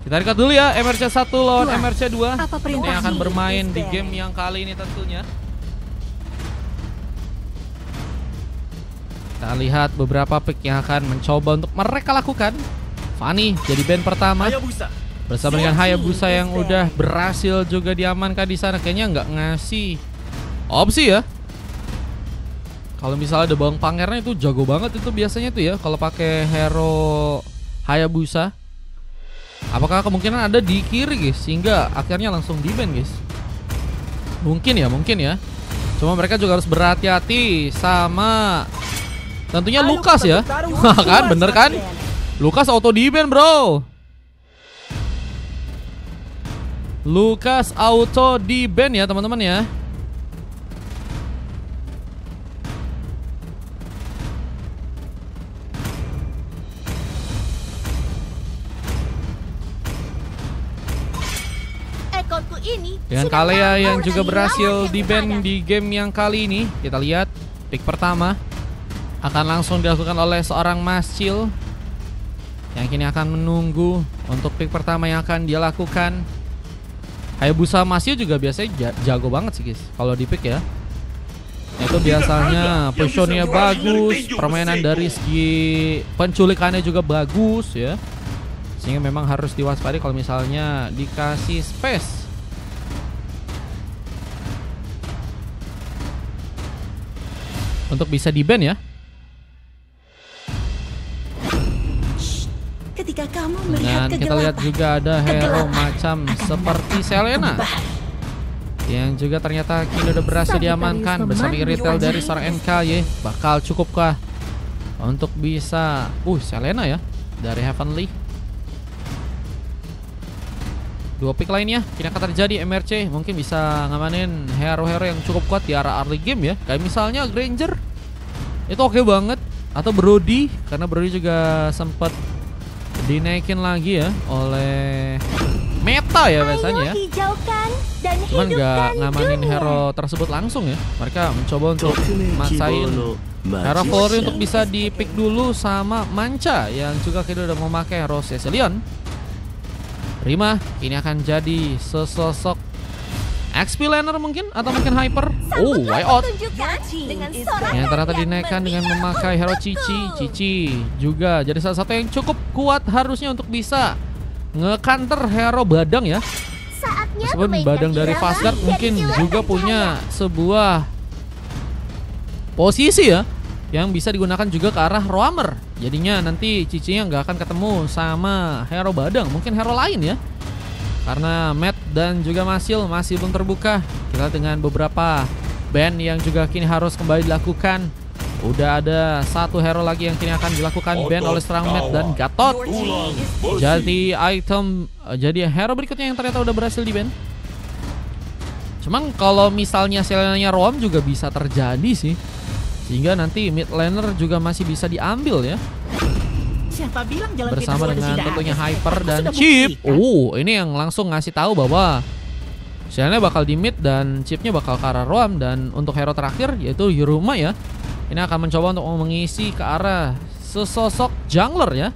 Kita lihat dulu ya MRC 1 lawan MRC 2 yang akan bermain di game yang kali ini tentunya. Kita lihat beberapa pick yang akan mencoba untuk mereka lakukan. Fanny jadi band pertama bersama dengan Hayabusa yang udah berhasil juga diamankan di sana. Kayaknya nggak ngasih opsi ya. Kalau misalnya ada Bang Pangeran itu jago banget itu biasanya tuh ya kalau pakai hero Hayabusa. Apakah kemungkinan ada di kiri guys sehingga akhirnya langsung di ban guys? Mungkin ya. Cuma mereka juga harus berhati-hati sama tentunya Lukas ya. Kan bener kan? Lukas auto di ban bro. Lukas auto di ban ya teman-teman ya. Dengan Kalea yang juga berhasil di ban di game yang kali ini. Kita lihat pick pertama akan langsung dilakukan oleh seorang Mascil yang kini akan menunggu untuk pick pertama yang akan dia lakukan. Hayabusa Mascil juga biasanya jago banget sih guys kalau di pick ya. Itu biasanya positionnya bagus, permainan dari segi penculikannya juga bagus ya. Sehingga memang harus diwaspadai kalau misalnya dikasih space. Untuk bisa di-ban ya. Ketika kamu melihat Dan kita lihat juga ada hero macam seperti Selena yang juga ternyata kini udah berhasil diamankan bersama retail dari seorang NKY. Bakal cukupkah untuk bisa Selena ya dari Heavenly. Dua pick lainnya kini akan terjadi. MRC mungkin bisa ngamanin hero-hero yang cukup kuat di arah early game ya. Kayak misalnya Granger itu oke banget. Atau Brody, karena Brody juga sempat dinaikin lagi ya oleh meta ya biasanya ya. Cuman nggak ngamanin hero tersebut langsung ya. Mereka mencoba untuk maksain hero Valkyrie untuk bisa di pick dulu sama Manca yang juga kini udah memakai hero Cecilion. Rima ini akan jadi sesosok XP laner mungkin atau mungkin hyper. Way out yang ternyata dinaikkan dengan memakai hero Cici juga jadi salah satu yang cukup kuat harusnya untuk bisa nge-counter hero Badang ya. Meskipun Badang dari Fastguard mungkin juga punya sebuah posisi ya yang bisa digunakan juga ke arah Roamer. Jadinya nanti Cicinya nggak akan ketemu sama hero Badang, mungkin hero lain ya. Karena Matt dan juga Masil masih belum terbuka. Kita dengan beberapa ban yang juga kini harus kembali dilakukan. Udah ada satu hero lagi yang kini akan dilakukan ban oleh serang Matt dan Gatot. Jadi jadi hero berikutnya yang ternyata udah berhasil di ban. Cuman kalau misalnya Selenanya Roam juga bisa terjadi sih. Sehingga nanti mid laner juga masih bisa diambil ya. Siapa bilang jalan bersama dengan tentunya Hyper dan Chip. Ini yang langsung ngasih tahu bahwa Selena bakal di mid dan Chipnya bakal ke arah Roam. Dan untuk hero terakhir yaitu Yuruma ya. Ini akan mencoba untuk mengisi ke arah sesosok jungler ya.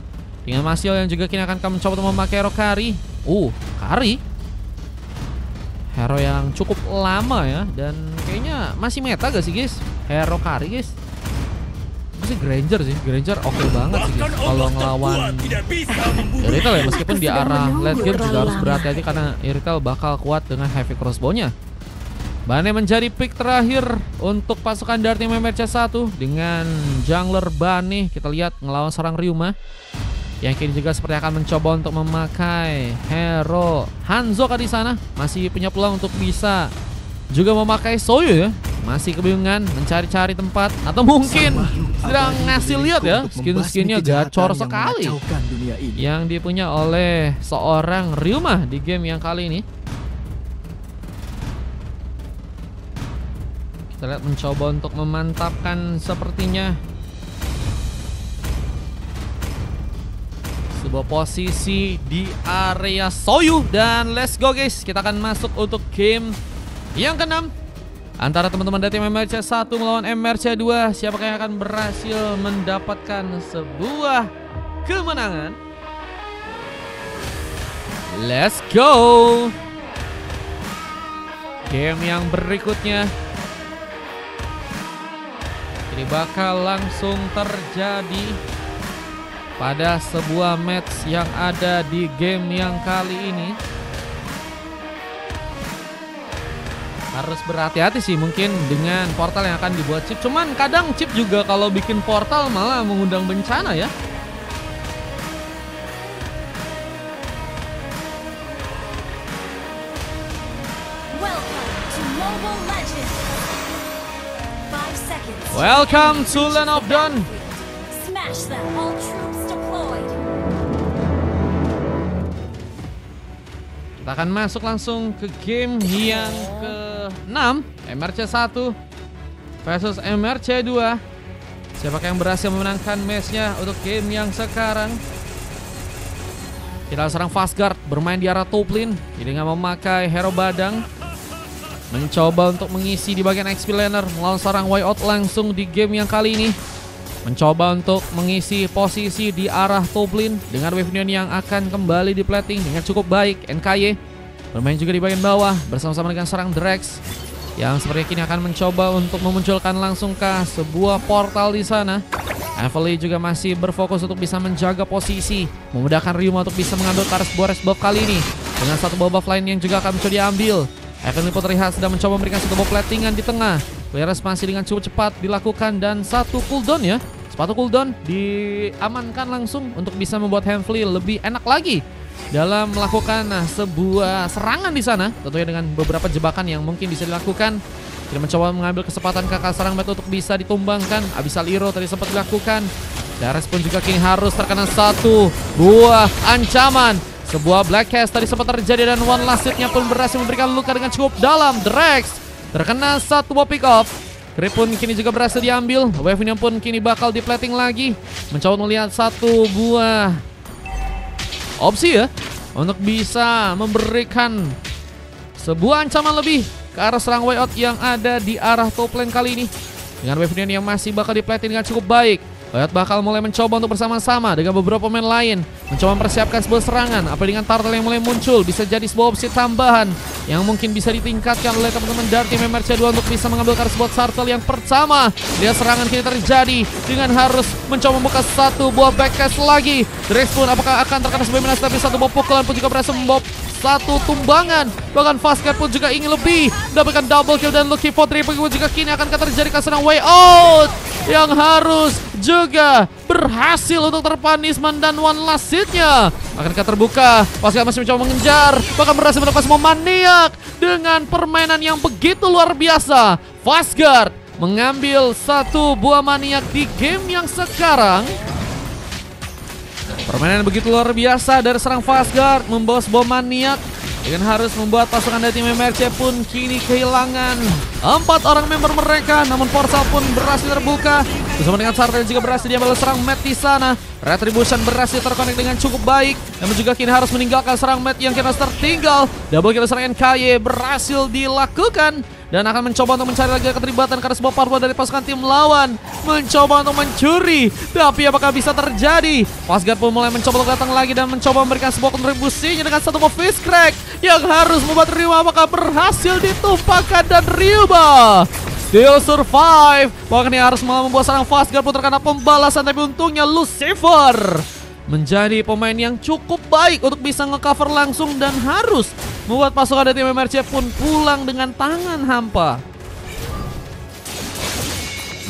Dengan Masio yang juga kini akan mencoba untuk memakai hero Kari. Kari hero yang cukup lama ya. Dan kayaknya masih meta gak sih guys hero Kari guys? Masih Granger sih. Granger oke banget sih guys kalau ngelawan Irithel ya. Meskipun di arah late game juga harus berhati-hati karena Irithel bakal kuat dengan heavy crossbow-nya. Bane menjadi pick terakhir untuk pasukan dari tim MRC 1 dengan jungler Bane. Kita lihat ngelawan seorang Ryuma yang kini juga seperti akan mencoba untuk memakai hero Hanzoka di sana. Masih punya peluang untuk bisa juga memakai Soyu ya. Masih kebingungan mencari-cari tempat atau mungkin sedang ngasih lihat ya skin-skinnya gacor sekali yang dipunya oleh seorang Ryuma di game yang kali ini. Kita lihat mencoba untuk memantapkan sepertinya sebuah posisi di area Soyu. Dan let's go guys, kita akan masuk untuk game yang ke-6 antara teman-teman dari tim MRC 1 melawan MRC 2. Siapakah yang akan berhasil mendapatkan sebuah kemenangan? Let's go. Game yang berikutnya ini bakal langsung terjadi pada sebuah match yang ada di game yang kali ini. Harus berhati-hati sih mungkin dengan portal yang akan dibuat Chip. Cuman kadang Chip juga kalau bikin portal malah mengundang bencana ya. Welcome to Land of Dawn. Smash them, all troops deployed. Kita akan masuk langsung ke game yang ke-6, MRC 1 versus MRC 2. Siapakah yang berhasil memenangkan matchnya untuk game yang sekarang? Kita serang Fastguard bermain di arah top lane dengan memakai hero badang. Mencoba untuk mengisi di bagian XP laner melawan seorang Wyout langsung di game yang kali ini. Mencoba untuk mengisi posisi di arah top lane dengan wave neon yang akan kembali di plating dengan cukup baik. NKY bermain juga di bagian bawah bersama-sama dengan seorang Drex yang sepertinya kini akan mencoba untuk memunculkan langsungkah sebuah portal di sana. Evely juga masih berfokus untuk bisa menjaga posisi, memudahkan Ryuma untuk bisa mengambil Karis Bores buff kali ini dengan satu buff lain yang juga akan mencoba diambil. Evely pun terlihat sedang mencoba memberikan satu buff platingan di tengah. Clearance masih dengan cukup cepat dilakukan dan satu cooldown ya. Sepatu cooldown diamankan langsung untuk bisa membuat Evely lebih enak lagi dalam melakukan sebuah serangan di sana. Tentunya dengan beberapa jebakan yang mungkin bisa dilakukan. Kita mencoba mengambil kesempatan kakak serang Met untuk bisa ditumbangkan. Abyssal Hero tadi sempat dilakukan. Darius pun juga kini harus terkena satu buah ancaman. Sebuah Black Cast tadi sempat terjadi dan One Last Hit-nya pun berhasil memberikan luka dengan cukup dalam. Drex terkena satu buah pick off. Creep pun kini juga berhasil diambil. Wave-nya pun kini bakal di-plating lagi. Mencoba melihat satu buah opsi ya untuk bisa memberikan sebuah ancaman lebih ke arah serang Wyout yang ada di arah top lane kali ini. Dengan Wave-nya yang masih bakal di-plating dengan cukup baik. Wyout bakal mulai mencoba untuk bersama-sama dengan beberapa pemain lain mencoba mempersiapkan sebuah serangan. Apa dengan turtle yang mulai muncul bisa jadi sebuah opsi tambahan yang mungkin bisa ditingkatkan oleh teman-teman dari tim MRC2 untuk bisa mengambil Karis buat turtle yang pertama. Lihat serangan kini terjadi dengan harus mencoba membuka satu buah backcast lagi. Drex pun apakah akan terkena sebuah minus, tapi satu buah pukulan pun juga berhasil membawa satu tumbangan. Bahkan Fastguard pun juga ingin lebih mendapatkan double kill dan Lucky for triple kill juga kini akan terjadi karena Wyout yang harus juga berhasil untuk terpunishment dan One Last Hit-nya akankah terbuka. Fastguard masih mencoba mengejar, bahkan berhasil mendapatkan semua maniak dengan permainan yang begitu luar biasa. Fastguard mengambil satu buah maniak di game yang sekarang. Permainan begitu luar biasa dari serang Fastguard membawa sebuah maniak dengan harus membuat pasukan dari tim MRC pun kini kehilangan 4 orang member mereka. Namun portal pun berhasil terbuka bersama dengan Sartel juga berhasil diambil serang Matt di sana. Retribution berhasil terkonek dengan cukup baik, namun juga kini harus meninggalkan serang Matt yang kini tertinggal. Double kill serang NKY berhasil dilakukan dan akan mencoba untuk mencari lagi keterlibatan karena sebuah parpol dari pasukan tim lawan mencoba untuk mencuri, tapi apakah bisa terjadi? Fastguard pun mulai mencoba untuk datang lagi dan mencoba memberikan sebuah kontribusinya dengan satu buah Fist Crack yang harus membuat Ryuma apakah berhasil ditumpahkan dan Ryuma still survive. Bahkan yang harus malah membuat serang Fastguard pun terkena pembalasan, tapi untungnya Lucifer menjadi pemain yang cukup baik untuk bisa ngecover langsung dan harus membuat pasukan dari tim MRC pun pulang dengan tangan hampa.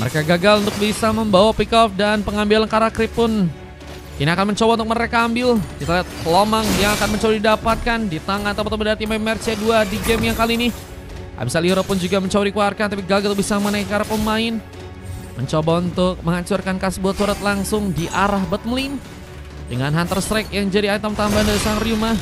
Mereka gagal untuk bisa membawa pick off dan pengambilan karakter pun ini akan mencoba untuk mereka ambil. Kita lihat Lomang yang akan mencoba didapatkan di tangan teman-teman dari tim MRC2 di game yang kali ini. Abyssal Hero pun juga mencoba dikeluarkan, tapi gagal bisa menaik ke arah pemain. Mencoba untuk menghancurkan kasbot turret langsung di arah bottom lane dengan Hunter Strike yang jadi item tambahan dari sang Ryuma.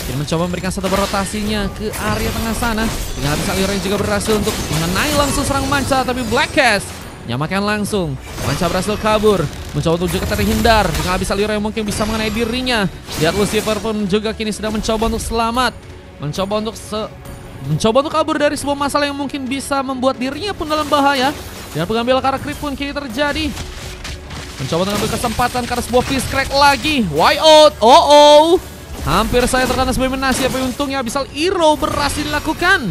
Dia mencoba memberikan satu rotasinya ke area tengah sana dengan Abyssal Hero yang juga berhasil untuk mengenai langsung serang Manca, tapi Black Cast nyamakan langsung. Manca berhasil kabur, mencoba untuk juga terhindar dengan Abyssal Hero yang mungkin bisa mengenai dirinya. Lihat Lucifer pun juga kini sedang mencoba untuk selamat, mencoba untuk kabur dari sebuah masalah yang mungkin bisa membuat dirinya pun dalam bahaya. Dan pengambil karakter pun kini terjadi. Mencoba mengambil kesempatan karena sebuah Fist Crack lagi. Wyout, Hampir saya terkena sebuah eliminasi, tapi untungnya Abyssal Hero berhasil dilakukan.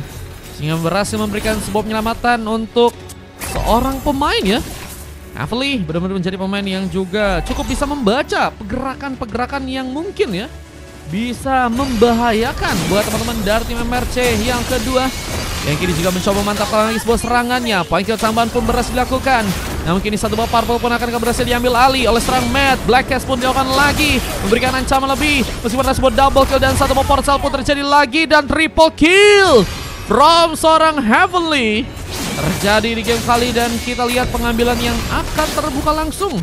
Sehingga berhasil memberikan sebuah penyelamatan untuk seorang pemain ya. Heavily benar-benar menjadi pemain yang juga cukup bisa membaca pergerakan-pergerakan yang mungkin ya bisa membahayakan buat teman-teman dari tim MRC yang kedua. Yang kini juga mencoba mantapkan lagi sebuah serangannya. Point kill tambahan pun berhasil dilakukan. Namun kini satu buah purple pun akan berhasil diambil alih oleh serang Matt. Black Cast pun dilakukan lagi, memberikan ancaman lebih. Meskipun ada sebuah double kill dan satu buah portal pun terjadi lagi dan triple kill from seorang Heavenly terjadi di game kali, dan kita lihat pengambilan yang akan terbuka langsung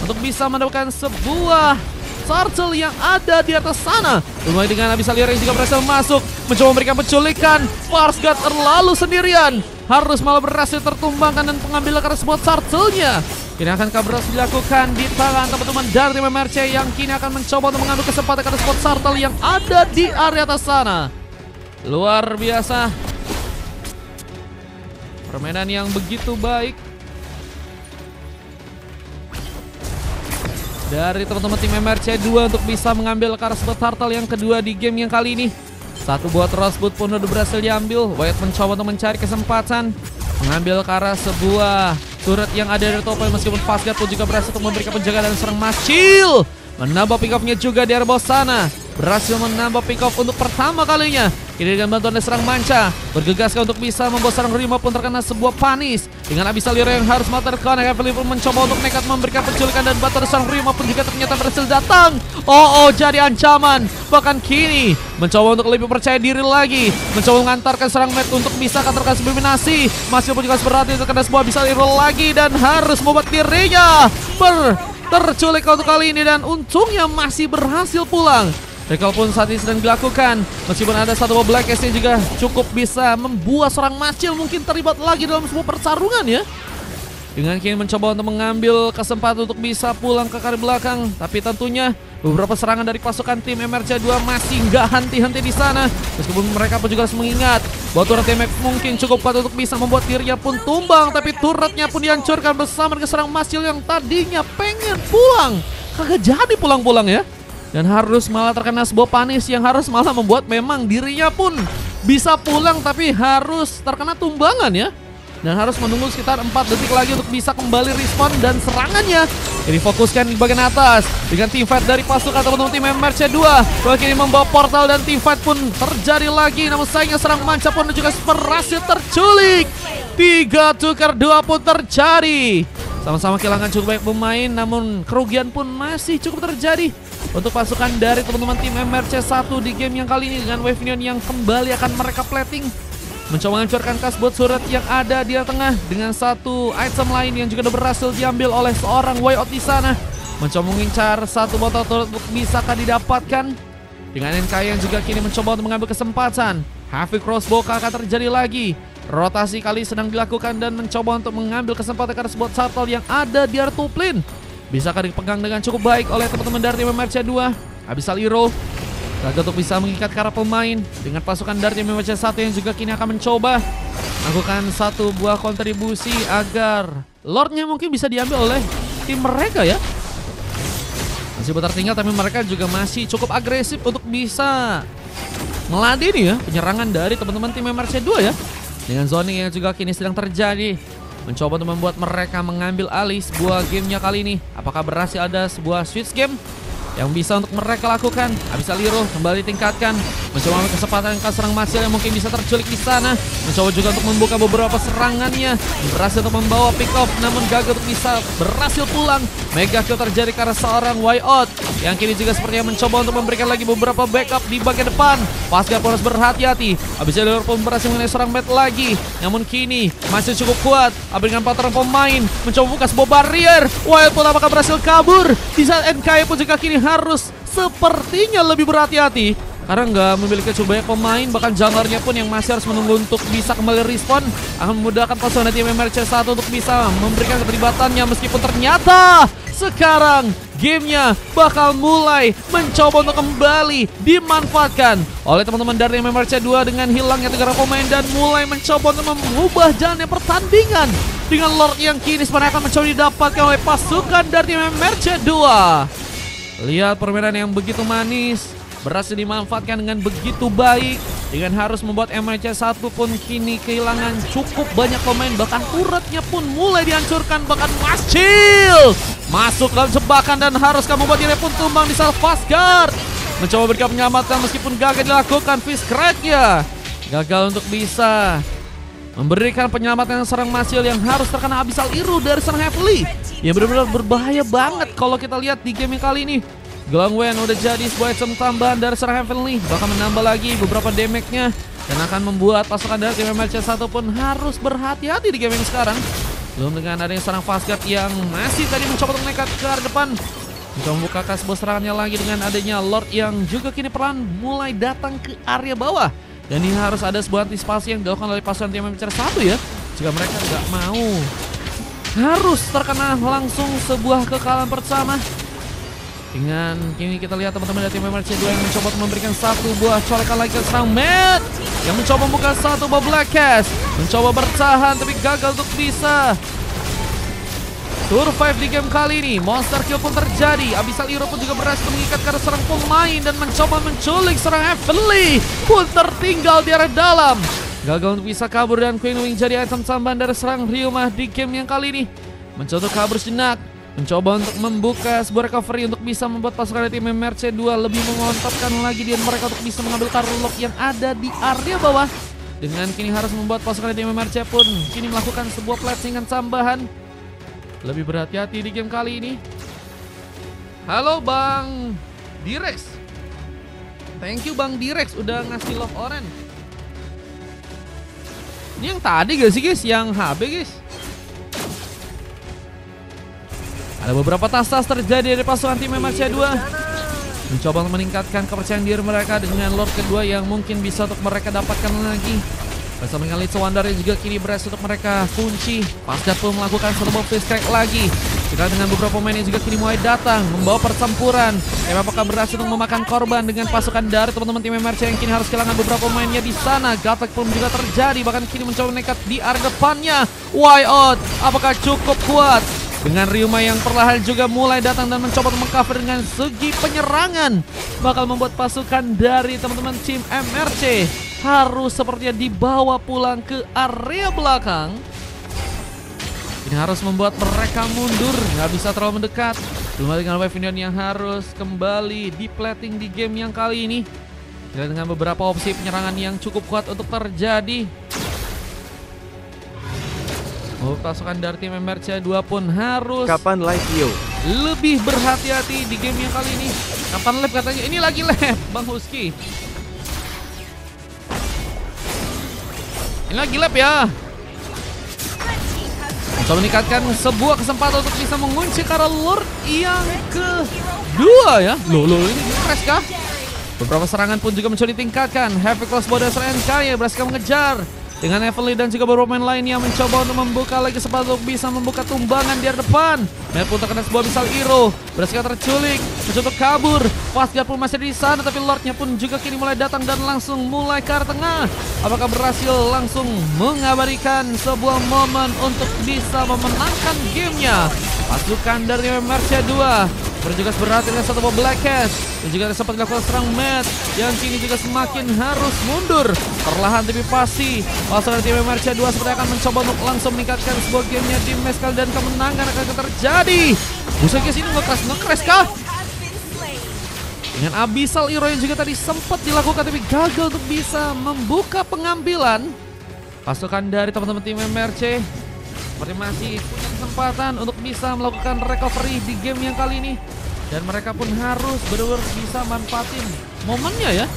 untuk bisa mendapatkan sebuah turtle yang ada di atas sana. Mulai dengan Abyssal Hero yang juga berhasil masuk, mencoba memberikan penculikan. Farsgard terlalu sendirian, harus malah berhasil tertumbangkan dan pengambilan karena sebuah turtle-nya. Kini akan berhasil dilakukan di tangan teman-teman dari tim MRC yang kini akan mencoba untuk mengambil kesempatan karena sebuah turtle yang ada di area atas sana. Luar biasa. Permainan yang begitu baik dari teman-teman tim MRC 2 untuk bisa mengambil karena sebuah turtle yang kedua di game yang kali ini. Satu buat Rosebud pun udah berhasil diambil. Wyatt mencoba untuk mencari kesempatan mengambil karena sebuah turret yang ada dari top lane, meskipun Farsgard pun juga berhasil untuk memberikan penjagaan dan serang Machil. Menambah pick off-nya juga di area bawah sana. Berhasil menambah pick off untuk pertama kalinya. Kini dengan bantuan dari serang Manca, bergegas untuk bisa membuat serang Rima pun terkena sebuah panis. Dengan Abyssal Hero yang harus mata terkena, Heavily pun mencoba untuk nekat memberikan penculikan, dan bantuan serang Rima pun juga ternyata berhasil datang. Jadi ancaman. Bahkan kini mencoba untuk lebih percaya diri lagi, mencoba mengantarkan serang Matt untuk bisa terkena sebuah eliminasi. Masih pun juga berarti terkena sebuah Abyssal Hero lagi dan harus membuat dirinya terculik untuk kali ini, dan untungnya masih berhasil pulang. Recall pun saat ini sedang dilakukan, meskipun ada satu Black Cast yang juga cukup bisa membuat seorang Machil mungkin terlibat lagi dalam sebuah pertarungan ya. Dengan kini mencoba untuk mengambil kesempatan untuk bisa pulang ke kari belakang, tapi tentunya beberapa serangan dari pasukan tim MRC 2 masih nggak henti-henti di sana. Meskipun mereka pun juga harus mengingat bahwa turret TMX mungkin cukup kuat untuk bisa membuat dirinya pun tumbang, tapi turretnya pun dihancurkan bersama dengan serang Machil yang tadinya pengen pulang, kagak jadi pulang-pulang ya. Dan harus malah terkena sebuah panis yang harus malah membuat memang dirinya pun bisa pulang, tapi harus terkena tumbangan ya. Dan harus menunggu sekitar 4 detik lagi untuk bisa kembali respawn, dan serangannya ini fokuskan di bagian atas dengan teamfight dari pasukan teman-teman tim MRC 2. Bahwa kini membawa portal dan teamfight pun terjadi lagi, namun sayangnya serang Manca pun juga berhasil terculik. 3 tukar 2 pun terjadi. Sama-sama kehilangan cukup banyak pemain, namun kerugian pun masih cukup terjadi untuk pasukan dari teman-teman tim MRC 1 di game yang kali ini, dengan Wave Neon yang kembali akan mereka plating, mencoba menghancurkan kas buat surat yang ada di tengah, dengan satu item lain yang juga udah berhasil diambil oleh seorang Wyatt di sana. Mencoba mengincar satu botol turret untuk bisakah didapatkan, dengan NK yang juga kini mencoba untuk mengambil kesempatan. Heavy crossbow akan terjadi lagi. Rotasi kali sedang dilakukan dan mencoba untuk mengambil kesempatan karena sebuah turtle yang ada di area top lane. Bisakah dipegang dengan cukup baik oleh teman-teman dari tim MRC 2. Abyssal Hero gagal untuk bisa mengikat para pemain dengan pasukan dari tim MRC 1 yang juga kini akan mencoba melakukan satu buah kontribusi agar Lordnya mungkin bisa diambil oleh tim mereka ya. Masih tertinggal, tapi mereka juga masih cukup agresif untuk bisa meladeni ya penyerangan dari teman-teman tim MRC 2 ya. Dengan zoning yang juga kini sedang terjadi, mencoba untuk membuat mereka mengambil alih sebuah gamenya kali ini. Apakah berhasil ada sebuah switch game yang bisa untuk mereka lakukan? Abyssal Hero kembali tingkatkan, mencoba ambil kesempatan ke serang Machil yang mungkin bisa terculik di sana. Mencoba juga untuk membuka beberapa serangannya, berhasil untuk membawa pick off, namun gagal untuk bisa berhasil pulang. Mega kill terjadi karena seorang Wyatt yang kini juga sepertinya mencoba untuk memberikan lagi beberapa backup di bagian depan. Farsgard harus berhati-hati. Abyssal Hero pun berhasil mengenai serang Matt lagi, namun kini masih cukup kuat. Dengan pattern pemain mencoba buka sebuah barrier. Wyatt pun apakah berhasil kabur? Di saat NK pun juga kini harus sepertinya lebih berhati-hati karena nggak memiliki cukup banyak pemain. Bahkan junglernya pun yang masih harus menunggu untuk bisa kembali respawn akan memudahkan pasukan tim MRC 1 untuk bisa memberikan keterlibatannya. Meskipun ternyata sekarang gamenya bakal mulai mencoba untuk kembali dimanfaatkan oleh teman-teman dari MRC 2 dengan hilangnya 3 pemain, dan mulai mencoba untuk mengubah jalannya pertandingan dengan Lord yang kini sebenarnya akan mencoba didapatkan oleh pasukan dari MRC 2. Lihat permainan yang begitu manis berhasil dimanfaatkan dengan begitu baik. Dengan harus membuat MRC1 pun kini kehilangan cukup banyak pemain. Bahkan turretnya pun mulai dihancurkan. Bahkan Mascil masuk dalam jebakan dan haruskah membuat dirinya pun tumbang di salah Fastguard. Mencoba berikan penyelamatan meskipun gagal dilakukan. Fist crack-nya gagal untuk bisa memberikan penyelamatan yang serang Mascil yang harus terkena Abyssal Iru dari serang Heavily. Yang benar-benar berbahaya banget kalau kita lihat di game yang kali ini. Glongwen udah jadi sebuah item tambahan dari serang Heavenly, bahkan menambah lagi beberapa damage-nya dan akan membuat pasukan dari tim MRC1 pun harus berhati-hati di game yang sekarang. Belum dengan adanya serang Fastguard yang masih tadi mencoba untuk nekat ke arah depan, mencoba membuka sebuah serangannya lagi dengan adanya Lord yang juga kini pelan mulai datang ke area bawah. Dan ini harus ada sebuah antisipasi yang dilakukan oleh pasukan tim MRC1 ya, jika mereka nggak mau harus terkena langsung sebuah kekalahan pertama. Dengan kini kita lihat teman-teman dari tim MRC2 yang mencoba memberikan satu buah corekan lagi ke serang Matt yang mencoba membuka satu buah Black Cast, mencoba bertahan tapi gagal untuk bisa survive di game kali ini. Monster kill pun terjadi. Abyssal Iru pun juga berhasil mengikat ke serang pemain dan mencoba menculik serang Heavenly pun tertinggal di area dalam. Gagal untuk bisa kabur dan Queen Wing jadi item tambahan dari serang Ryuma di game yang kali ini. Mencoba kabur sejenak, mencoba untuk membuka sebuah recovery untuk bisa membuat pasukan dari tim MRC2 lebih mengontotkan lagi diri mereka untuk bisa mengambil Karlok yang ada di area bawah. Dengan kini harus membuat pasukan dari tim MRC pun kini melakukan sebuah platingan tambahan. Lebih berhati-hati di game kali ini. Halo Bang Direx. Thank you Bang Direx udah ngasih love orange. Ini yang tadi gak sih guys? Yang HB guys? Ada beberapa tas-tas terjadi dari pasukan tim MRC2. Mencoba untuk meningkatkan kepercayaan diri mereka dengan Lord kedua yang mungkin bisa untuk mereka dapatkan lagi. Bersama dengan Little Wonder yang juga kini berhasil untuk mereka kunci. Fastguard pun melakukan satu bomb fist crack lagi. Jika dengan beberapa pemain yang juga kini mulai datang membawa pertempuran. Apakah berhasil untuk memakan korban dengan pasukan dari teman-teman tim MRC yang kini harus kehilangan beberapa pemainnya di sana. Gatek pun juga terjadi, bahkan kini mencoba nekat di area depannya. Why out? Apakah cukup kuat? Dengan Ryuma yang perlahan juga mulai datang dan mencoba mengcover dengan segi penyerangan, bakal membuat pasukan dari teman-teman tim MRC harus sepertinya dibawa pulang ke area belakang. Ini harus membuat mereka mundur, nggak bisa terlalu mendekat. Belum dengan Wavinion yang harus kembali di plating di game yang kali ini. Dengan beberapa opsi penyerangan yang cukup kuat untuk terjadi. Pasukan dari tim MRC2 pun harus Kapan live yo? lebih berhati-hati di game yang kali ini. Kapan live katanya? Ini lagi live Bang Husky. Ini lagi live ya. Coba meningkatkan sebuah kesempatan untuk bisa mengunci Kara Lord yang kedua ya. Loh ini crash kah? Beberapa serangan pun juga mencoba ditingkatkan. Heavy crossbow dari SRNK yang berhasil mengejar dengan Heavenly dan juga beberapa pemain lain yang mencoba untuk membuka lagi kesempatan untuk bisa membuka tumbangan di depan. Matt pun terkena sebuah Abyssal Iru, berhasil terculik, mencoba kabur. Fastguard pun masih di sana, tapi Lordnya pun juga kini mulai datang dan langsung mulai ke arah tengah. Apakah berhasil langsung mengabadikan sebuah momen untuk bisa memenangkan gamenya? Pasukan dari MRC2 berjugas berat dengan satu buah Black Cast dan juga sempat dilakukan serang Matt yang kini juga semakin harus mundur. Perlahan tapi pasti pasukan tim MRC2 seperti akan mencoba untuk langsung meningkatkan sebuah gamenya di match kali dan kemenangan akan terjadi. Buset guys, ini nge-crash kah? Dengan Abyssal Iru yang juga tadi sempat dilakukan tapi gagal untuk bisa membuka pengambilan. Pasukan dari teman-teman tim MRC seperti masih punya kesempatan untuk bisa melakukan recovery di game yang kali ini. Dan mereka pun harus benar-benar bisa manfaatin momennya ya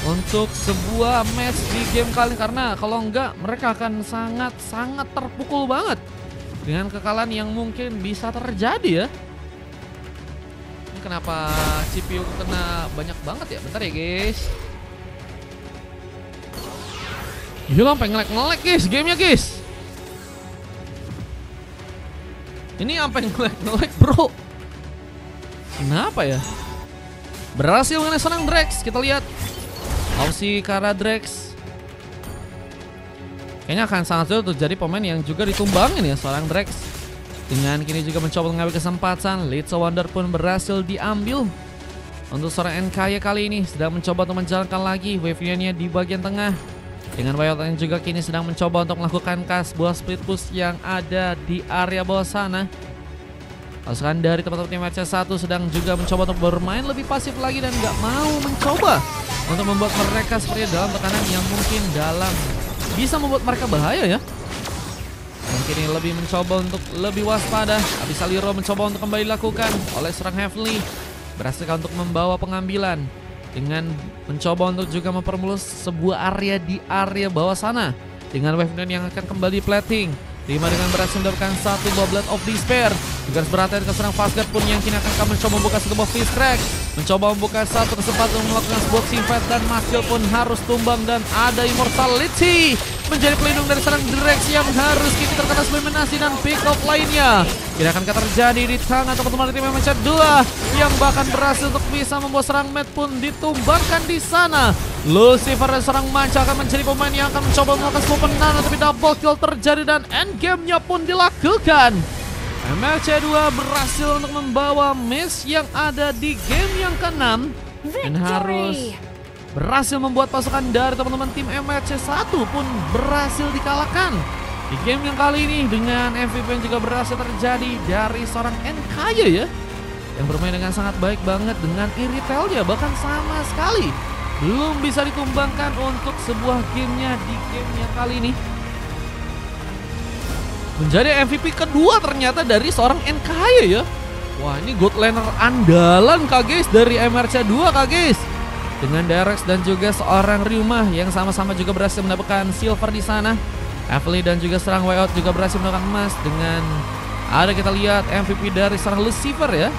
untuk sebuah match di game kali ini. Karena kalau enggak mereka akan sangat-sangat terpukul banget dengan kekalahan yang mungkin bisa terjadi ya. Ini kenapa CPU kena banyak banget ya? Bentar ya guys. Gila sampai nge-lag guys gamenya guys. Ini sampai nge-lag bro. Kenapa ya? Berhasil mengenai serang Drex. Kita lihat opsi Kara Drex. Kayaknya akan sangat sulit terjadi pemain yang juga ditumbangin ya seorang Drex. Dengan kini juga mencoba mengambil kesempatan. Little Wonder pun berhasil diambil. Untuk seorang NKY kali ini sedang mencoba untuk menjalankan lagi wave-nya di bagian tengah. Dengan Wild yang juga kini sedang mencoba untuk melakukan sebuah split push yang ada di area bawah sana. Pasukan dari teman-teman tim RC1 sedang juga mencoba untuk bermain lebih pasif lagi dan nggak mau mencoba untuk membuat mereka seperti dalam tekanan yang mungkin bisa membuat mereka bahaya ya. Mungkin ini lebih mencoba untuk lebih waspada. Habis Aliro mencoba untuk kembali dilakukan oleh serang Heavily. Berhasil untuk membawa pengambilan dengan mencoba untuk juga mempermulus sebuah area di area bawah sana dengan wave yang akan kembali plating. Rima dengan berhasil mendapatkan satu buah Blade of Despair. Juga harus berhati-hati ke serang Fastguard pun yang kini akan mencoba membuka satu buah Fist Crack. Mencoba membuka satu kesempatan untuk melakukan sebuah Simfet dan Maskil pun harus tumbang dan ada Immortality menjadi pelindung dari serang direksi yang harus kini terkena eliminasi dan pick off lainnya. Tidak akan terjadi di tangan teman-teman tim MMC2 yang bahkan berhasil untuk bisa membuat serang Matt pun ditumbangkan di sana. Lucifer dan serang Manca akan menjadi pemain yang akan mencoba melakukan sebuah penana tapi double kill terjadi dan endgame-nya pun dilakukan. MLC2 berhasil untuk membawa match yang ada di game yang ke-6 dan harus berhasil membuat pasukan dari teman-teman tim MLC1 pun berhasil dikalahkan di game yang kali ini dengan MVP yang juga berhasil terjadi dari seorang NKY ya, yang bermain dengan sangat baik banget dengan Iritelnya bahkan sama sekali belum bisa ditumbangkan untuk sebuah gamenya di game yang kali ini. Menjadi MVP kedua ternyata dari seorang NKY ya. Wah, ini gold laner andalan kak guys dari MRC2 kak guys. Dengan Derex dan juga seorang Ryuma yang sama-sama juga berhasil mendapatkan silver di sana. Heavily dan juga serang Wayout juga berhasil mendapatkan emas dengan ada kita lihat MVP dari serang Lucifer ya.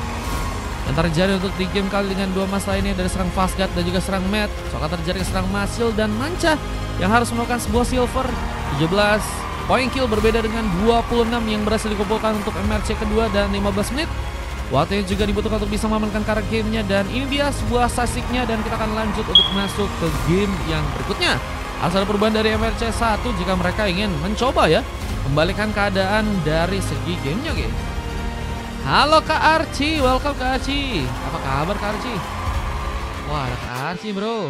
Yang terjadi untuk di game kali dengan dua emas lainnya dari serang Fastguard dan juga serang Matt. Soalnya terjadi serang Masil dan Manca yang harus melakukan sebuah silver 17 point kill berbeda dengan 26 yang berhasil dikumpulkan untuk MRC kedua dan 15 menit. Waktu yang juga dibutuhkan untuk bisa mengamankan karakter gamenya dan ini dia sebuah statistiknya dan kita akan lanjut untuk masuk ke game yang berikutnya. Asal perubahan dari MRC 1 jika mereka ingin mencoba ya kembalikan keadaan dari segi gamenya guys. Halo Kak Archie, welcome Kak Archie. Apa kabar Kak Archie? Wah ada Kak Archie bro.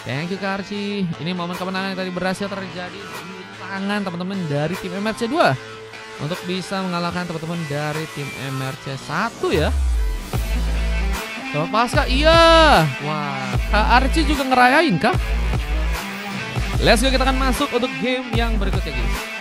Thank you Kak Archie. Ini momen kemenangan yang tadi berhasil terjadi di tangan teman-teman dari tim MRC 2 untuk bisa mengalahkan teman-teman dari tim MRC 1 ya. Selamat pasca, iya. Wah, Kak Archie juga ngerayain kah? Let's go, kita akan masuk untuk game yang berikutnya guys.